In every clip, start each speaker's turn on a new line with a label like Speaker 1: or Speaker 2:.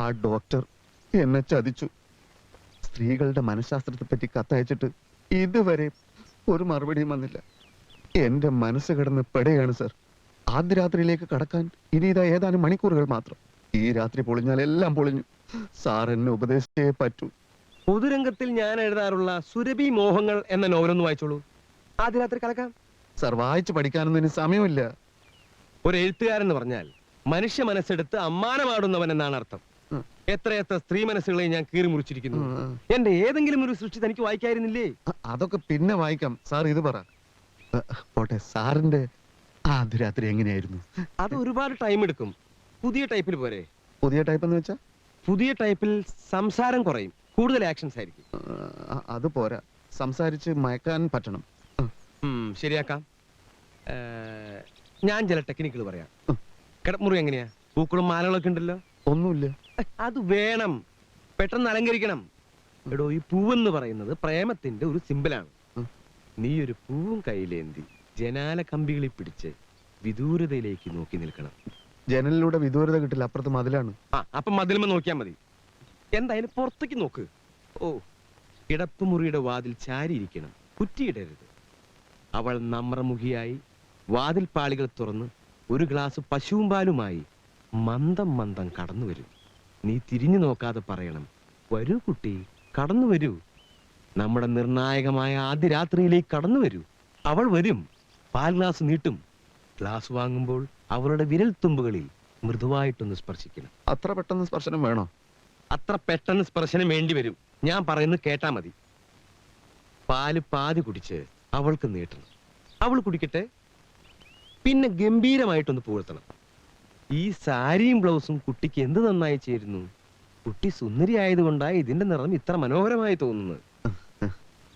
Speaker 1: ആ ഡോക്ടർ എന്നെ ചതിച്ചു. സ്ത്രീകളുടെ മനഃശാസ്ത്രത്തെ പറ്റി കത്തയച്ചിട്ട് ഇതുവരെ ഒരു മറുപടിയും വന്നില്ല. എന്റെ മനസ്സ് കിടന്ന് പെടുകയാണ് സർ. ആദ്യ രാത്രിയിലേക്ക് കടക്കാൻ ഇനി ഇതാ ഏതാനും മണിക്കൂറുകൾ മാത്രം. ഈ രാത്രി പൊളിഞ്ഞാൽ എല്ലാം പൊളിഞ്ഞു. സാർ എന്നെ ഉപദേശിച്ചേ പറ്റൂ.
Speaker 2: പൊതുരംഗത്തിൽ ഞാൻ എഴുതാറുള്ള സുരഭി മോഹങ്ങൾ എന്ന നോവലൊന്ന് വായിച്ചോളൂ. ആദ്യ രാത്രി കലക്കാം.
Speaker 1: സർ, വായിച്ചു പഠിക്കാനൊന്നും ഇനി സമയമില്ല.
Speaker 2: ഒരു എഴുത്തുകാരെന്ന് പറഞ്ഞാൽ മനുഷ്യ മനസ്സെടുത്ത് അമ്മാനമാടുന്നവൻ എന്നാണ് അർത്ഥം. എത്രയെത്ര സ്ത്രീ മനസ്സുകളെ ഞാൻ കീറി മുറിച്ചിരിക്കുന്നു. എന്റെ ഏതെങ്കിലും ഒരു സൃഷ്ടി തനിക്ക് വായിക്കായിരുന്നില്ലേ?
Speaker 1: അതൊക്കെ പിന്നെ വായിക്കാം. സാർ ഇത് പറ. പോട്ടെ, സാറിന്റെ ആദ്യ രാത്രി എങ്ങനെയായിരുന്നു?
Speaker 2: അത് ഒരുപാട് ടൈം എടുക്കും. പുതിയ ടൈപ്പിൽ പോരെ?
Speaker 1: പുതിയ ടൈപ്പ് എന്ന് വെച്ചാ?
Speaker 2: പുതിയ ടൈപ്പിൽ സംസാരം കുറയും, കൂടുതൽ ആക്ഷൻസ് ആയിരിക്കും.
Speaker 1: അത് പോരാ, സംസാരിച്ച് മയക്കാൻ പറ്റണം.
Speaker 2: ശരിയാക്കാം. ഞാൻ ചില ടെക്നിക്കുകൾ പറയാം. കിടമുറി എങ്ങനെയാ? പൂക്കളും മാലകളൊക്കെ ഉണ്ടല്ലോ.
Speaker 1: ഒന്നുമില്ല.
Speaker 2: അത് വേണം, പെട്ടെന്ന് അലങ്കരിക്കണം. എടോ, ഈ പൂവെന്ന് പറയുന്നത് പ്രേമത്തിന്റെ ഒരു സിമ്പിളാണ്. നീ ഒരു പൂവും കയ്യിലേന്തി ജനാല കമ്പികളിൽ പിടിച്ച് വിദൂരതയിലേക്ക് നോക്കി നിൽക്കണം.
Speaker 1: ജനലിലൂടെ വിദൂരത കിട്ടില്ല, അപ്പുറത്ത് മതിലാണ്.
Speaker 2: അപ്പൊ മതിലുമ്പോ നോക്കിയാ മതി. എന്തായാലും പുറത്തേക്ക് നോക്ക്. ഓ, കിടപ്പുമുറിയുടെ വാതിൽ ചാരിയിരിക്കണം, കുറ്റിയിടരുത്. അവൾ നമ്രമുഖിയായി വാതിൽ പാളികൾ തുറന്ന് ഒരു ഗ്ലാസ് പശുവും പാലുമായി മന്ദം മന്ദം കടന്നു വരും. നീ തിരിഞ്ഞു നോക്കാതെ പറയണം, വരൂ കുട്ടി, കടന്നു വരൂ. നമ്മുടെ നിർണായകമായ ആദ്യ രാത്രിയിലേക്ക് കടന്നു വരൂ. അവൾ വരും, പാൽ ഗ്ലാസ് നീട്ടും. ഗ്ലാസ് വാങ്ങുമ്പോൾ അവളുടെ വിരൽ തുമ്പുകളിൽ മൃദുവായിട്ടൊന്ന് സ്പർശിക്കണം.
Speaker 1: അത്ര പെട്ടെന്ന് സ്പർശനം വേണോ?
Speaker 2: അത്ര പെട്ടെന്ന് സ്പർശനം വേണ്ടി വരും. ഞാൻ പറയുന്നത് കേട്ടാ മതി. പാല് പാതി കുടിച്ച് അവൾക്ക് നീട്ടണം. അവൾ കുടിക്കട്ടെ. പിന്നെ ഗംഭീരമായിട്ടൊന്ന് പുകഴ്ത്തണം. ഈ സാരിയും ബ്ലൗസും കുട്ടിക്ക് എന്ത് നന്നായി ചേരുന്നു. കുട്ടി സുന്ദരി ആയതുകൊണ്ടാണ് ഇതിന്റെ നിറം ഇത്ര മനോഹരമായി തോന്നുന്നത്.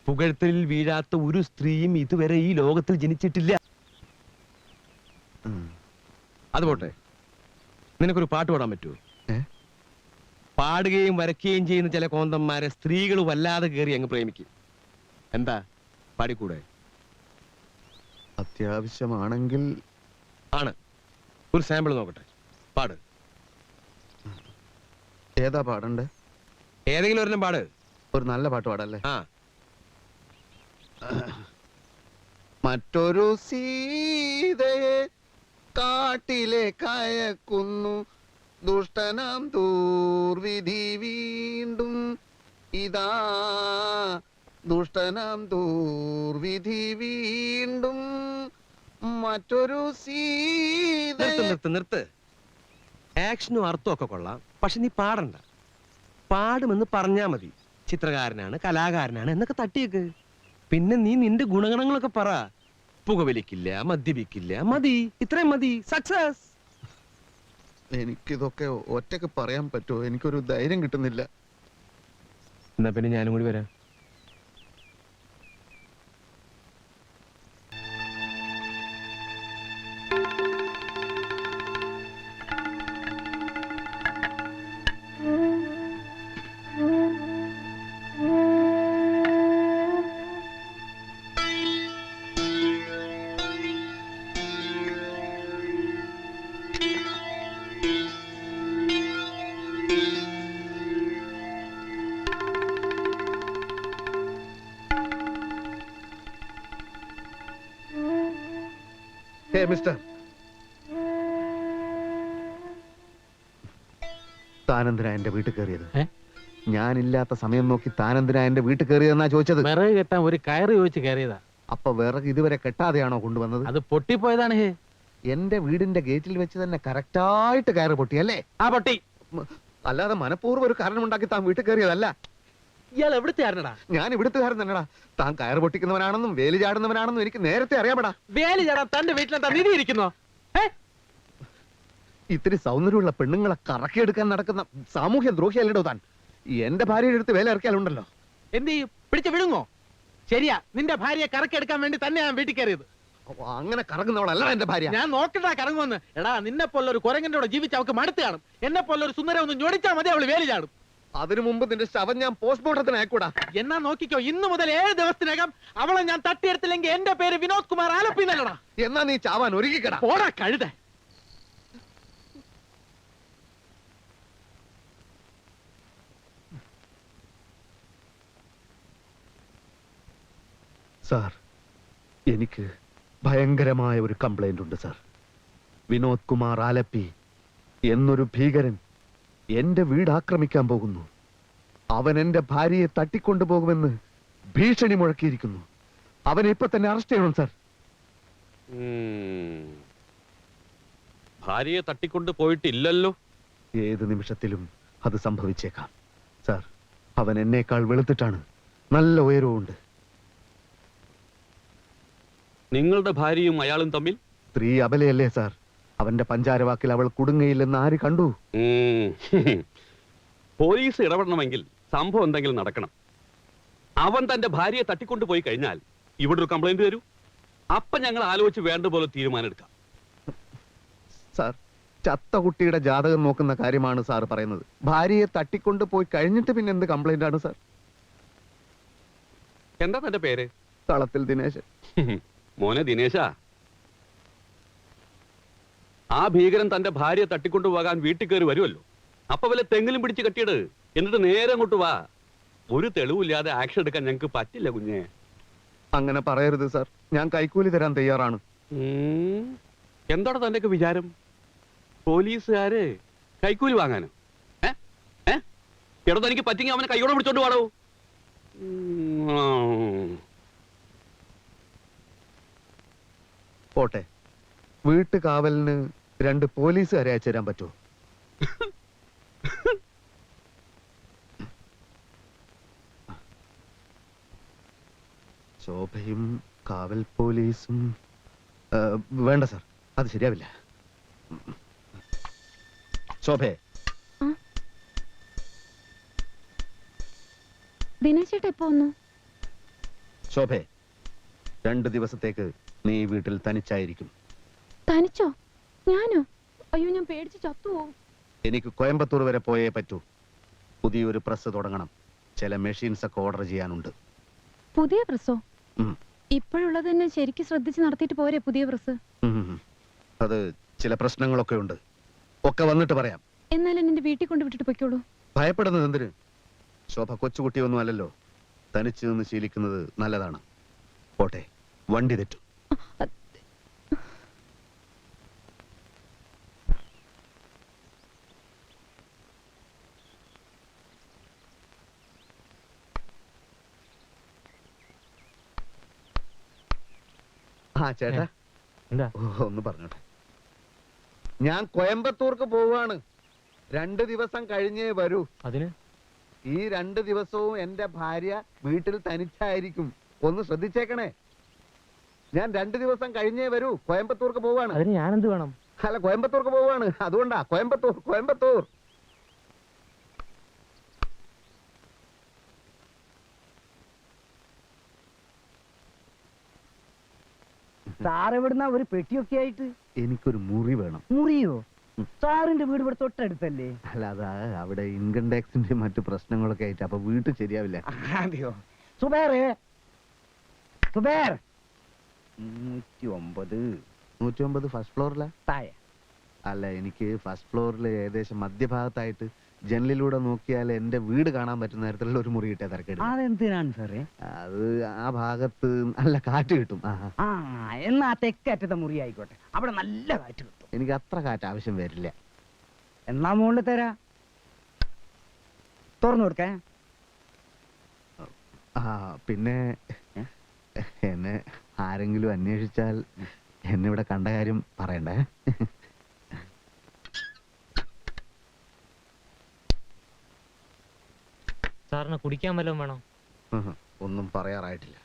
Speaker 2: പുകഴ്ത്തലിൽ വീഴാത്ത ഒരു സ്ത്രീയും ഇതുവരെ ഈ ലോകത്തിൽ ജനിച്ചിട്ടില്ല. അതുപോട്ടെ, നിനക്കൊരു പാട്ട് പാടാൻ പറ്റുമോ? പാടുകയും വരയ്ക്കുകയും ചെയ്യുന്ന ചില കോന്തന്മാരെ സ്ത്രീകൾ വല്ലാതെ കയറി അങ്ങ് പ്രേമിക്കും. എന്താ, പാടിക്കൂടെ?
Speaker 1: അത്യാവശ്യമാണെങ്കിൽ
Speaker 2: ആണ്. ഒരു സാമ്പിൾ നോക്കട്ടെ, പാട്.
Speaker 1: ഏതാ പാടണ്ടേ?
Speaker 2: ഏതെങ്കിലും ഒരെണ്ണം പാട്.
Speaker 1: ഒരു നല്ല പാട്ട് പാടല്ലേ?
Speaker 2: ആ.
Speaker 1: മറ്റൊരു സീതയെ കാട്ടിലെ കയക്കുന്നു ദുഷ്ടനാം ദൂർവിധി വീണ്ടും. ഇതാ ദുഷ്ടനാം ദൂർവിധി വീണ്ടും. മറ്റൊരു സീത.
Speaker 2: നിർത്ത്. ആക്ഷനും അർത്ഥവും ഒക്കെ കൊള്ളാം, പക്ഷെ നീ പാടണ്ട. പാടുമെന്ന് പറഞ്ഞാ മതി. ചിത്രകാരനാണ്, കലാകാരനാണ് എന്നൊക്കെ തട്ടിയേക്ക്. പിന്നെ നീ നിന്റെ ഗുണഗണങ്ങളൊക്കെ പറ. പുകവലിക്കില്ല, മദ്യപിക്കില്ല, മതി, ഇത്രയും മതി. സക്സസ്.
Speaker 1: എനിക്കിതൊക്കെ ഒറ്റക്ക് പറയാൻ പറ്റുമോ? എനിക്കൊരു ധൈര്യം കിട്ടുന്നില്ല.
Speaker 2: എന്നാ പിന്നെ ഞാനും കൂടി വരാം.
Speaker 1: മിസ്റ്റർ, താനെന്തിനാ എന്റെ വീട്ടിൽ കയറിയത്? ഞാനില്ലാത്ത സമയം നോക്കി താനെന്തിനാ എന്റെ വീട്ടിൽ കയറിയതെന്നാ ചോദിച്ചത്.
Speaker 3: വിറക് കെട്ടാൻ ഒരു കയറ് ചോദിച്ച് കയറിയതാ.
Speaker 1: അപ്പൊ വിറക് ഇതുവരെ കെട്ടാതെയാണോ കൊണ്ടുവന്നത്?
Speaker 3: അത് പൊട്ടിപ്പോയതാണ്.
Speaker 1: എന്റെ വീടിന്റെ ഗേറ്റിൽ വെച്ച് തന്നെ കറക്റ്റായിട്ട് കയറ് പൊട്ടിയല്ലേ?
Speaker 3: ആ പൊട്ടി.
Speaker 1: അല്ലാതെ മനഃപൂർവ്വം ഒരു കാരണമുണ്ടാക്കി താൻ വീട്ടിൽ കയറിയതല്ല.
Speaker 3: ഇയാൾ എവിടുത്തെ ആരണടാ?
Speaker 1: ഞാൻ ഇവിടുത്തുകാരൻ തന്നെടാ. താൻ കയറ് പൊട്ടിക്കുന്നവനാണെന്നും വേലി ചാടുന്നവനാണെന്നും എനിക്ക് നേരത്തെ അറിയാമടാ.
Speaker 3: വേലി ചാടാൻ തന്റെ വീട്ടിലെന്താ നിധി ഇരിക്കുന്നോ?
Speaker 1: ഇത്തിരി സൗന്ദര്യമുള്ള പെണ്ണുങ്ങളെ കറക്കിയെടുക്കാൻ നടക്കുന്ന സാമൂഹ്യ ദ്രോഹിയല്ലേടോ താൻ. എന്റെ ഭാര്യയുടെ അടുത്ത് വേല ഇറക്കിയാലുണ്ടല്ലോ.
Speaker 3: എന്ത് ചെയ്യും? പിടിച്ച് വിഴുങ്ങോ? ശരിയാ, നിന്റെ ഭാര്യയെ കറക്കിയെടുക്കാൻ വേണ്ടി തന്നെ ഞാൻ വീട്ടിൽ കയറിയത്.
Speaker 1: അങ്ങനെ കറങ്ങുന്നവളല്ല എന്റെ ഭാര്യ.
Speaker 3: ഞാൻ നോക്കണ്ടാ കറങ്ങുമെന്ന്. എടാ, നിന്നെ പോലൊരു കുരങ്ങന്റെ കൂടെ ജീവിച്ച് അവൾക്ക് മടുത്ത് കാണും. എന്നെ പോലൊരു സുന്ദരം ഒന്ന് ഞൊടിച്ചാൽ മതി, അവള് വേലി ചാടും.
Speaker 1: അതിനു മുമ്പ് നിന്റെ ശവം ഞാൻ പോസ്റ്റ്മോർട്ടത്തിന് അയക്കൂടാ.
Speaker 3: എന്നാ നോക്കിക്കോ, ഇന്ന് മുതൽ 7 ദിവസത്തിനകം അവളെ ഞാൻ തട്ടിയെടുത്തില്ലെങ്കിൽ എന്റെ പേര് വിനോദ് കുമാർ ആലപ്പി എന്നല്ലടാ.
Speaker 1: എന്നാ നീ ചാവാൻ ഒരുക്കിക്കടാ.
Speaker 3: പോടാ കഴുത.
Speaker 1: സാർ, എനിക്ക് ഭയങ്കരമായ ഒരു കംപ്ലൈന്റ് ഉണ്ട് സാർ. വിനോദ് കുമാർ ആലപ്പി എന്നൊരു ഭീകരൻ എന്റെ വീട് ആക്രമിക്കാൻ പോകുന്നു. അവൻ എന്റെ ഭാര്യയെ തട്ടിക്കൊണ്ടുപോകുമെന്ന് ഭീഷണി മുഴക്കിയിരിക്കുന്നു. അവനെ ഇപ്പൊ തന്നെ അറസ്റ്റ് ചെയ്യണം സാർ.
Speaker 4: ഭാര്യയെ തട്ടിക്കൊണ്ട് പോയിട്ടില്ലല്ലോ.
Speaker 1: ഏത് നിമിഷത്തിലും അത് സംഭവിച്ചേക്കാം സാർ. അവൻ എന്നേക്കാൾ വെളുത്തിട്ടാണ്, നല്ല ഉയരവുമുണ്ട്.
Speaker 4: നിങ്ങളുടെ ഭാര്യയും അയാളും തമ്മിൽ
Speaker 1: സ്ത്രീ അബലയല്ലേ സാർ? അവന്റെ പഞ്ചാരവാക്കിൽ അവൾ കുടുങ്ങയില്ലെന്ന് ആര് കണ്ടു?
Speaker 4: പോലീസ് ഇടപെടണമെങ്കിൽ സംഭവം എന്തെങ്കിലും നടക്കണം. അവൻ തന്റെ ഭാര്യയെ തട്ടിക്കൊണ്ടു പോയി കഴിഞ്ഞാൽ ഇവിടെ ഒരു കംപ്ലൈന്റ് തരൂ. അപ്പൊ ഞങ്ങൾ ആലോചിച്ച് വേണ്ട പോലെ തീരുമാനം എടുക്കാം.
Speaker 1: സാർ, ചത്ത കുട്ടിയുടെ ജാതകം നോക്കുന്ന കാര്യമാണ് സാർ പറയുന്നത്. ഭാര്യയെ തട്ടിക്കൊണ്ട് പോയി കഴിഞ്ഞിട്ട് പിന്നെ എന്ത് കംപ്ലൈന്റ് ആണ് സാർ?
Speaker 4: എന്താ തന്റെ പേര്?
Speaker 1: കളത്തിൽ ദിനേശൻ.
Speaker 4: മോനെ ദിനേശ, ആ ഭീകരൻ തന്റെ ഭാര്യയെ തട്ടിക്കൊണ്ടുപോകാൻ വീട്ടിൽ കയറി വരുമല്ലോ. അപ്പൊ വല്ല തെങ്ങിലും പിടിച്ച് കെട്ടിയിട്, എന്നിട്ട് നേരെ അങ്ങോട്ട് വാ. ഒരു തെളിവില്ലാതെ ആക്ഷൻ എടുക്കാൻ ഞങ്ങൾക്ക് പറ്റില്ല കുഞ്ഞെ.
Speaker 1: അങ്ങനെ പറയരുത് സാർ. ഞാൻ കൈക്കൂലി തരാൻ തയ്യാറാണ്.
Speaker 4: എന്താണ് തന്റെ വിചാരം? പോലീസുകാര് കൈക്കൂലി വാങ്ങാനോ? എടോ, തനിക്ക് പറ്റിങ്ങി അവനെ കൈയോടെ പിടിച്ചോണ്ട് പാടോ.
Speaker 1: പോട്ടെ, വീട്ടു കാവലിന് 2 പോലീസുകാരെ അയച്ചു തരാൻ പറ്റുമോ? ശോഭയും കാവൽ പോലീസും വേണ്ട സാർ, അത് ശരിയാവില്ല. ശോഭേ,
Speaker 5: ദിനേശേട്ട എപ്പോ വന്നു?
Speaker 1: ശോഭേ, 2 ദിവസത്തേക്ക് നീ വീട്ടിൽ തനിച്ചായിരിക്കും.
Speaker 5: തനിച്ചോ? ഞാനോ? അയ്യോ, ഞാൻ പേടിച്ച് ചത്തുപോകും.
Speaker 1: എനിക്ക് കോയമ്പത്തൂർ വരെ പോയേ പറ്റൂ. പുതിയൊരു പ്രസ് തുടങ്ങണം. ചില മെഷീൻസ് ഒക്കെ ഓർഡർ ചെയ്യാനുണ്ട്.
Speaker 5: പുതിയ പ്രസ്സോ? ഇപ്പോഴുള്ളത് തന്നെ ശരിക്കും ശ്രദ്ധിച്ച് നടത്തിയിട്ട് പോരെ പുതിയ പ്രസ്?
Speaker 1: അത് ചില പ്രശ്നങ്ങളൊക്കെ ഉണ്ട്. ഒക്കെ വന്നിട്ട് പറയാം.
Speaker 5: എന്നാലും എന്നെ വീട്ടിൽ കൊണ്ട് വിട്ടിട്ട് പൊയ്ക്കോളൂ.
Speaker 1: ഭയപ്പെടുന്നത് എന്തിന്? ശോഭ കൊച്ചുകുട്ടിയൊന്നും അല്ലല്ലോ. തനിച്ചു നിന്ന് ശീലിക്കുന്നത് നല്ലതാണ്. പോട്ടെ, വണ്ടി തെറ്റും. ആ ചേട്ടാ,
Speaker 3: എന്താ?
Speaker 1: ഒന്ന് പറഞ്ഞോട്ടെ. ഞാൻ കോയമ്പത്തൂർക്ക് പോവാണ്. 2 ദിവസം കഴിഞ്ഞേ വരൂ.
Speaker 3: അതിന്
Speaker 1: ഈ 2 ദിവസവും എന്റെ ഭാര്യ വീട്ടിൽ തനിച്ചായിരിക്കും. ഒന്ന് ശ്രദ്ധിച്ചേക്കണേ. ഞാൻ 2 ദിവസം കഴിഞ്ഞേ വരൂ. കോയമ്പത്തൂർക്ക് പോവാണ്.
Speaker 3: അതിന് ഞാനെന്ത് വേണം?
Speaker 1: അല്ല, കോയമ്പത്തൂർക്ക് പോവാണ്. അതുകൊണ്ടാ കോയമ്പത്തൂർ. കോയമ്പത്തൂർ.
Speaker 6: സാർ എവിടുന്ന ഒരു പെട്ടിയൊക്കെ ആയിട്ട്?
Speaker 1: എനിക്കൊരു മുറി വേണം.
Speaker 6: മുറിയോ? സാറിന്റെ വീട് ഇവിടെ തൊട്ടടുത്തല്ലേ?
Speaker 1: അല്ല, അതാ അവിടെ ഇൻകം ടാക്സിന്റെ മറ്റു പ്രശ്നങ്ങളൊക്കെ ആയിട്ട് അപ്പൊ വീട്ടിൽ ശരിയാവില്ല.
Speaker 6: അതെയോ? സുബേറേ, സുബേർ. 109.
Speaker 1: 109 ഫസ്റ്റ് ഫ്ലോറിലാ?
Speaker 6: താഴെ.
Speaker 1: അല്ല, എനിക്ക് ഫസ്റ്റ് ഫ്ലോറിൽ ഏകദേശം മധ്യഭാഗത്തായിട്ട് ജനലിലൂടെ നോക്കിയാൽ എന്റെ വീട് കാണാൻ പറ്റുന്ന തരത്തിലുള്ള ഒരു മുറി കിട്ടിയ തിരക്കേട്.
Speaker 6: അതെന്തിനാണ് സാറേ?
Speaker 1: അത് ആ ഭാഗത്ത് നല്ല കാറ്റ് കിട്ടും.
Speaker 6: ആ, എന്നാ തെക്കറ്റത്തെ മുറി ആയിക്കോട്ടെ. അവിടെ നല്ല കാറ്റ് കിട്ടും.
Speaker 1: എനിക്ക് അത്ര കാറ്റ് ആവശ്യം വരില്ല.
Speaker 6: എന്നാ മുകളിൽ തരാ. തുറന്നു കൊടുക്കേ.
Speaker 1: ആ, പിന്നെ എന്നെ ആരെങ്കിലും അന്വേഷിച്ചാൽ എന്നെ ഇവിടെ കണ്ട കാര്യം പറയണ്ടേ?
Speaker 7: സാറിന് കുടിക്കാൻ വല്ലതും വേണോ?
Speaker 1: ഒന്നും പറയാറായിട്ടില്ല.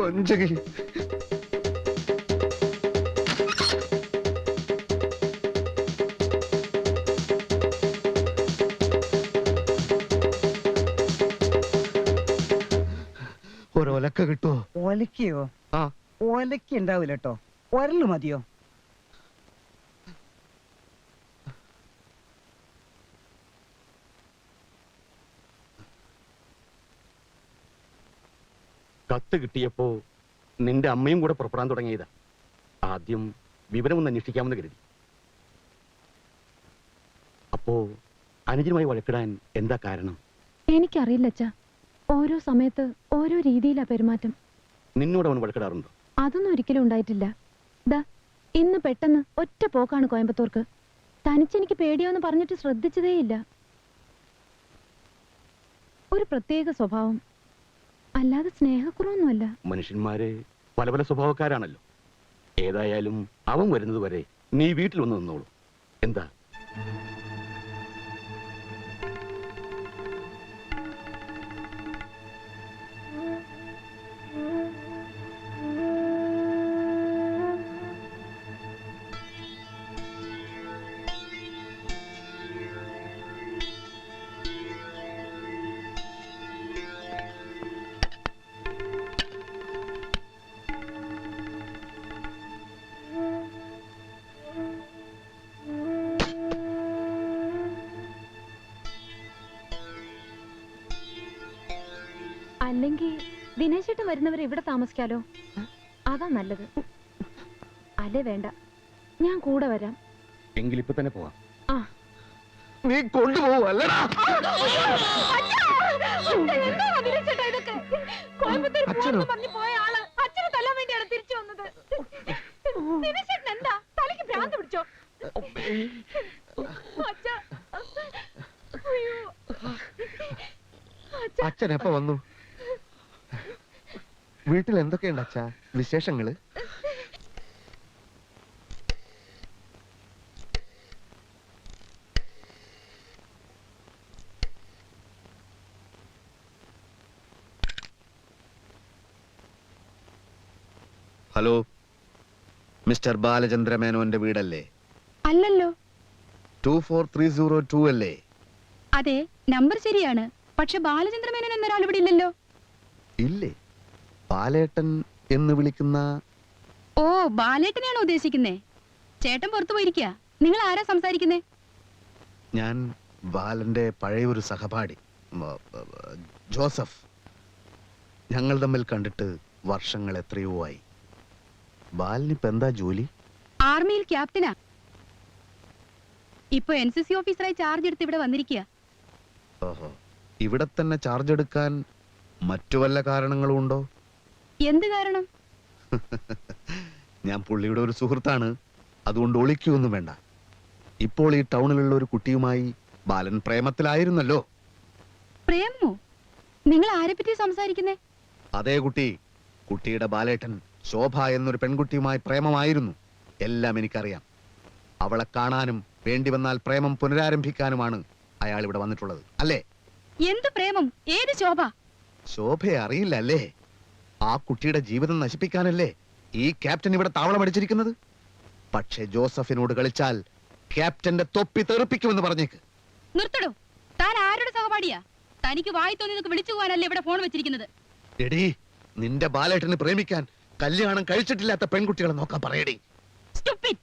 Speaker 1: വഞ്ചകി. ഒരൊലക്ക കിട്ടുമോ?
Speaker 6: ഒലക്കയോ?
Speaker 1: ആ
Speaker 6: ഒലക്ക ഉണ്ടാവില്ല കേട്ടോ, ഒരല് മതിയോ?
Speaker 4: കത്ത് കിട്ടിയപ്പോ നിന്റെ അമ്മയും കൂടെ പുറപ്പെടാൻ തുടങ്ങിയതാ. ആദ്യം വിവരമൊന്ന് അന്വേഷിക്കാമെന്ന് കരുതി. അപ്പോ അനുജനുമായി വഴക്കിടാൻ എന്താ കാരണം?
Speaker 5: എനിക്കറിയില്ല അച്ഛാ, ഓരോ സമയത്ത് ഓരോ രീതിയിലാ പെരുമാറ്റം.
Speaker 4: നിന്നോട് അവൻ വഴക്കിടാറുണ്ടോ?
Speaker 5: അതൊന്നും ഒരിക്കലും ഉണ്ടായിട്ടില്ല. ദാ ഇന്ന് പെട്ടെന്ന് ഒറ്റ പോക്കാണ് കോയമ്പത്തൂർക്ക്. തനിച്ചെനിക്ക് പേടിയോന്ന് പറഞ്ഞിട്ട് ശ്രദ്ധിച്ചതേയില്ല. ഒരു പ്രത്യേക സ്വഭാവം, അല്ലാതെ സ്നേഹക്കുറവൊന്നുമല്ല.
Speaker 4: മനുഷ്യന്മാര് പല പല സ്വഭാവക്കാരാണല്ലോ. ഏതായാലും അവൻ വരുന്നത് വരെ നീ വീട്ടിൽ വന്ന് നിന്നോളൂ. എന്താ?
Speaker 5: അല്ലെങ്കിൽ ദിനേശേട്ടൻ വരുന്നവരെ ഇവിടെ താമസിക്കാലോ? അതാ നല്ലത്. അല്ലേ വേണ്ട, ഞാൻ കൂടെ വരാം.
Speaker 4: എങ്കിലിപ്പോ തന്നെ പോവാം.
Speaker 5: ആ
Speaker 1: നീ കൊണ്ടുപോവല്ലടാ. അച്ഛനോ? അച്ഛൻ എപ്പ വന്നു? വീട്ടിൽ എന്തൊക്കെയുണ്ട് അച്ഛാ വിശേഷങ്ങള്? ഹലോ, മിസ്റ്റർ ബാലചന്ദ്ര മേനോന്റെ വീടല്ലേ?
Speaker 8: അല്ലല്ലോ.
Speaker 1: 24302 അല്ലേ?
Speaker 8: അതെ, നമ്പർ ശരിയാണ്. പക്ഷെ ബാലചന്ദ്രമേനോൻ എന്നൊരാൾ ഇവിടെ ഇല്ലല്ലോ.
Speaker 1: ഇല്ലേ? ബാലേട്ടൻ എന്ന് വിളിക്കുന്ന?
Speaker 8: ഓ, ബാലേട്ടനെയാണോ ഉദ്ദേശിക്കുന്നേ? ചേട്ടൻ പുറത്തു പോയിരിക്കുക. നിങ്ങൾ ആരാ സംസാരിക്കുന്നേ?
Speaker 1: ഞാൻ ബാലന്റെ പഴയ ഒരു സഹപാഠി ജോസഫ്. ഞങ്ങൾ തമ്മിൽ കണ്ടിട്ട് വർഷങ്ങൾ എത്രയോ ആയി. ബാലനിപ്പ എന്താ ജോലി?
Speaker 8: ആർമിയിൽ ക്യാപ്റ്റനാ. ഇപ്പൊ NCC ഓഫീസറായി ചാർജ് എടുത്ത് ഇവിടെ വന്നിരിക്കുക.
Speaker 1: ഓഹോ, ഇവിടെ തന്നെ ചാർജ് എടുക്കാൻ മറ്റു വല്ല കാരണങ്ങളും ഉണ്ടോ?
Speaker 8: എന്ത് കാരണം?
Speaker 1: ഞാൻ പുള്ളിയുടെ ഒരു സുഹൃത്താണ്, അതുകൊണ്ട് ഒളിക്കൊന്നും വേണ്ട. ഇപ്പോൾ ഈ ടൗണിലുള്ള ഒരു കുട്ടിയുമായി ബാലൻ പ്രേമത്തിലായിരുന്നല്ലോ.
Speaker 8: പ്രേമോ? നിങ്ങൾ ആരെ പറ്റി സംസാരിക്കുന്നേ?
Speaker 1: അതേ കുട്ടി. കുട്ടിയുടെ ബാലേട്ടൻ ശോഭ എന്നൊരു പെൺകുട്ടിയുമായി പ്രേമമായിരുന്നു. എല്ലാം എനിക്കറിയാം. അവളെ കാണാനും വേണ്ടി വന്നാൽ പ്രേമം പുനരാരംഭിക്കാനുമാണ് അയാൾ ഇവിടെ വന്നിട്ടുള്ളത്, അല്ലേ?
Speaker 8: എന്ത് പ്രേമം? ഏത് ശോഭ?
Speaker 1: ശോഭയെ അറിയില്ല അല്ലേ? ആ കുട്ടിയുടെ ജീവിതം നശിപ്പിക്കാനല്ലേ ഈ ക്യാപ്റ്റൻ ഇവിടെ താവളമടിച്ചിരിക്കുന്നത്? പക്ഷെ ജോസഫിനോട് കളിച്ചാൽ ക്യാപ്റ്റന്റെ തൊപ്പി തെറിപ്പിക്കുമെന്ന് പറഞ്ഞേക്ക്.
Speaker 8: നിർത്തടോ. താൻ ആരുടെ സഹപാഠിയാ? തനിക്ക് വായി തോന്നിയതൊക്കെ വിളിച്ചു പോകാനല്ലേ ഇവിടെ ഫോൺ വെച്ചിരിക്കുന്നത്?
Speaker 1: എടീ, നിന്റെ ബാലേട്ടന് പ്രേമിക്കാൻ കല്യാണം കഴിച്ചിട്ടില്ലാത്ത പെൺകുട്ടികളെ നോക്കാൻ പറയടി.
Speaker 8: Stupid.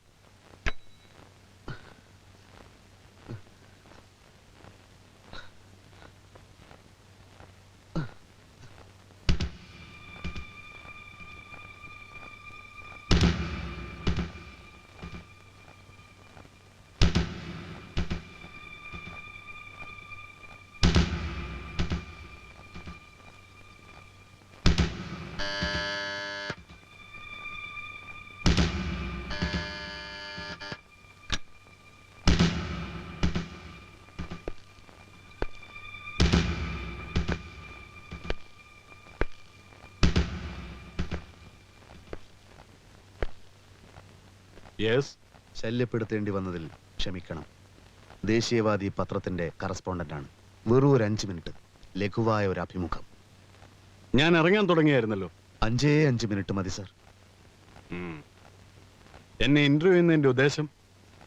Speaker 1: ശല്യപ്പെടുത്തേണ്ടി വന്നതിൽ ക്ഷമിക്കണം. ദേശീയവാദി പത്രത്തിന്റെ കറസ്പോണ്ടന്റാണ്. വെറും ഒരു 5 മിനിറ്റ് ലഘുവായ ഒരു അഭിമുഖം.
Speaker 4: ഞാൻ ഇറങ്ങാൻ തുടങ്ങിയായിരുന്നല്ലോ.
Speaker 1: 5 മിനിറ്റ് മതി സാർ.
Speaker 4: എന്നെ ഇന്റർവ്യൂ ചെയ്യുന്നതിന്റെ ഉദ്ദേശം?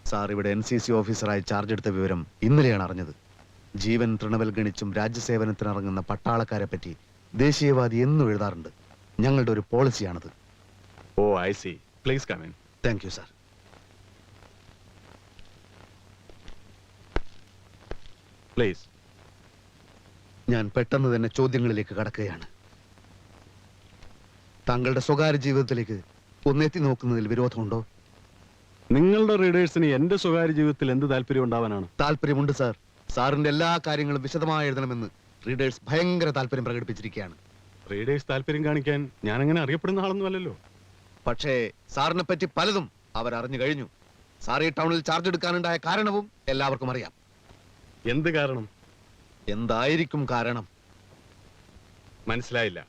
Speaker 1: സാർ ഇവിടെ NCC ഓഫീസറായി ചാർജ് എടുത്ത വിവരം ഇന്നലെയാണ് അറിഞ്ഞത്. ജീവൻ തൃണവൽഗണിച്ചും രാജ്യസേവനത്തിനിറങ്ങുന്ന പട്ടാളക്കാരെ പറ്റി ദേശീയവാദി എന്നും എഴുതാറുണ്ട്. ഞങ്ങളുടെ ഒരു പോളിസിയാണത്.
Speaker 4: Oh, I see. Please come in.
Speaker 1: Thank you sir.
Speaker 4: Please.
Speaker 1: ഞാൻ പെട്ടെന്ന് തന്നെ ചോദ്യങ്ങളിലേക്ക് കടക്കുകയാണ്. താങ്കളുടെ സ്വകാര്യ ജീവിതത്തിലേക്ക് ഒന്നെത്തി നോക്കുന്നതിൽ വിരോധമുണ്ടോ?
Speaker 4: നിങ്ങളുടെ റീഡേഴ്സിന് എന്റെ സ്വകാര്യ ജീവിതത്തിൽ എന്ത് താല്പര്യം ഉണ്ടാവാനാണ്?
Speaker 1: താല്പര്യമുണ്ട് സാർ. സാറിന്റെ എല്ലാ കാര്യങ്ങളും വിശദമായി എഴുതണമെന്ന് റീഡേഴ്സ് ഭയങ്കര താല്പര്യം പ്രകടിപ്പിച്ചിരിക്കുകയാണ്.
Speaker 4: റീഡേഴ്സ് താല്പര്യം കാണിക്കാൻ ഞാൻ അങ്ങനെ അറിയപ്പെടുന്ന ആളൊന്നും അല്ലല്ലോ.
Speaker 1: പക്ഷേ സാറിനെ പറ്റി പലതും അവരറിഞ്ഞു കഴിഞ്ഞു. സാർ ഈ ടൗണിൽ ചാർജ് എടുക്കാനുണ്ടായ കാരണവും എല്ലാവർക്കും അറിയാം.
Speaker 4: എന്ത് കാരണം?
Speaker 1: എന്തായിരിക്കും കാരണം?
Speaker 4: മനസ്സിലായില്ല.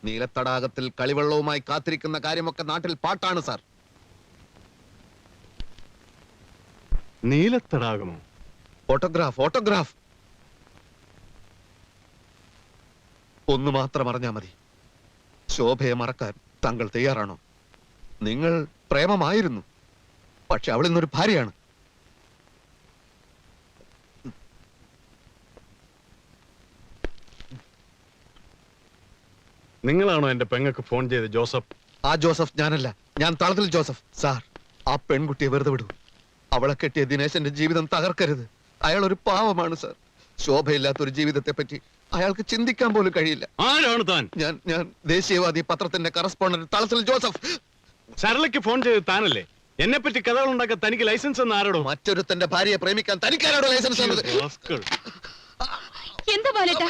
Speaker 1: നീലത്തടാകത്തിൽ കളിവെള്ളവുമായി കാത്തിരിക്കുന്ന കാര്യമൊക്കെ നാട്ടിൽ പാട്ടാണ് സാർ.
Speaker 4: നീലത്തടാകമോ?
Speaker 1: ഓട്ടോഗ്രാഫ്. ഒന്ന് മാത്രം അറിഞ്ഞാ മതി. ശോഭയെ മറക്കാൻ താങ്കൾ തയ്യാറാണോ? നിങ്ങൾ പ്രേമമായിരുന്നു, പക്ഷെ അവൾ ഇന്നൊരു ഭാര്യയാണ്.
Speaker 4: നിങ്ങളാണോ എന്റെ പെങ്ങൾക്ക് ഫോൺ ചെയ്ത് ജോസഫ്?
Speaker 1: ആ ജോസഫ് ഞാനല്ല, ഞാൻ തളത്തിൽ ജോസഫ്. സാർ, ആ പെൺകുട്ടിയെ വെറുതെ വിടൂ. അവളെ കെട്ടിയ ദിനേശന്റെ ജീവിതം തകർക്കരുത്. അയാൾ ഒരു പാവമാണ് സാർ. ശോഭയില്ലാത്ത ഒരു ജീവിതത്തെ പറ്റി അയാൾക്ക് ചിന്തിക്കാൻ പോലും കഴിയില്ല.
Speaker 4: ആരാണ് താൻ?
Speaker 1: ഞാൻ ദേശീയവാദി പത്രത്തിന്റെ കറസ്പോണ്ടന്റ് തളത്തിൽ ജോസഫ്.
Speaker 4: സരളയ്ക്ക് ഫോൺ ചെയ്ത് താനല്ലേ? എന്നെ പറ്റി കഥകൾ ഉണ്ടാക്കാൻ തനിക്ക് ലൈസൻസ് എന്ന് ആരോടോ?
Speaker 1: മറ്റൊരുത്തന്റെ ഭാര്യയെ പ്രേമിക്കാൻ തനിക്കാരോടോ ലൈസൻസ് തന്നത്?
Speaker 4: റാസ്കൽ.
Speaker 8: എന്താ ബാലേട്ടാ?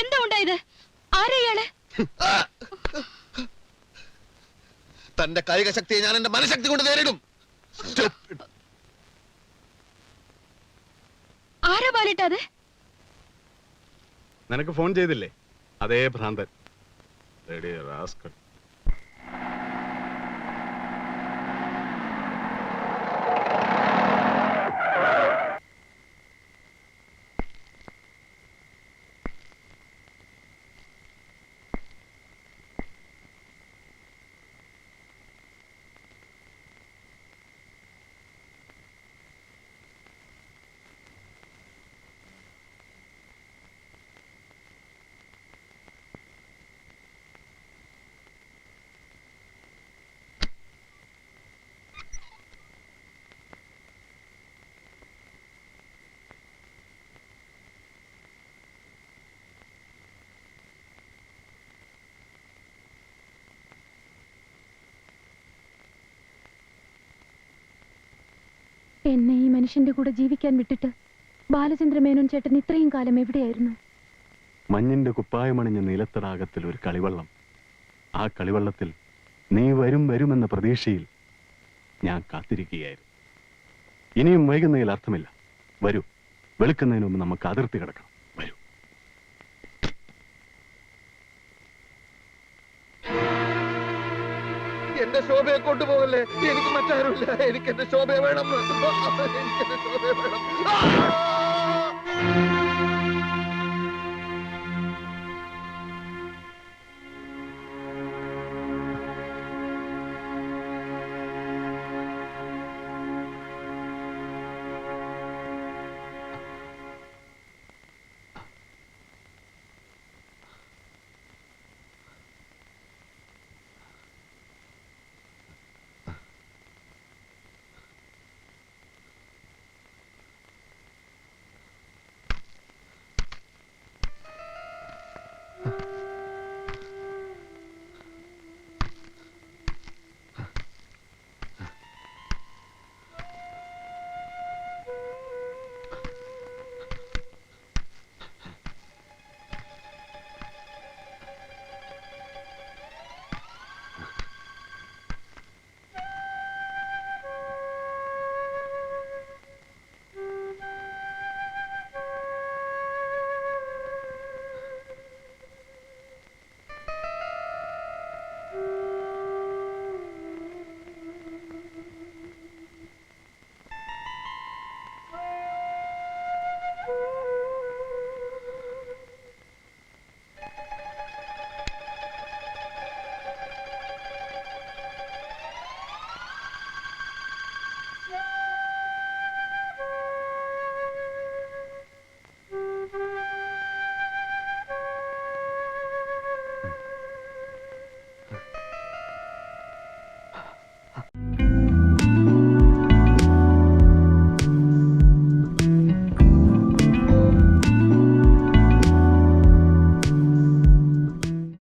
Speaker 8: എന്താ ഉണ്ടായത്? ആരെയാണ്?
Speaker 1: തന്റെ കായിക ശക്തിയെ ഞാൻ എന്റെ മനഃശക്തി കൊണ്ട് നേരിടും.
Speaker 8: ആരാ ബാലേട്ടാ അത്?
Speaker 4: നിനക്ക് ഫോൺ ചെയ്തില്ലേ? അതേ ഭ്രാന്തൻ. Ready rascal.
Speaker 5: എന്നെ ഈ മനുഷ്യന്റെ കൂടെ ജീവിക്കാൻ വിട്ടിട്ട് ബാലചന്ദ്ര മേനോൻ ചേട്ടൻ ഇത്രയും കാലം എവിടെയായിരുന്നു?
Speaker 4: മഞ്ഞിന്റെ കുപ്പായമണിഞ്ഞ നീലത്തടാകത്തിൽ ഒരു കളിവള്ളം. ആ കളിവള്ളത്തിൽ നീ വരുമെന്ന പ്രതീക്ഷയിൽ ഞാൻ കാത്തിരിക്കുകയായിരുന്നു. ഇനിയും വൈകുന്നതിൽ അർത്ഥമില്ല. വരൂ, വെളുക്കുന്നതിന് മുമ്പ് നമുക്ക് അതിർത്തി കിടക്കണം. വരൂ.
Speaker 1: എന്റെ ശോഭയെ കൊണ്ടുപോകല്ലേ. എനിക്ക് മറ്റാരുമില്ല. എനിക്ക് എന്റെ ശോഭയെ വേണം. എനിക്ക് എന്റെ ശോഭയെ വേണം.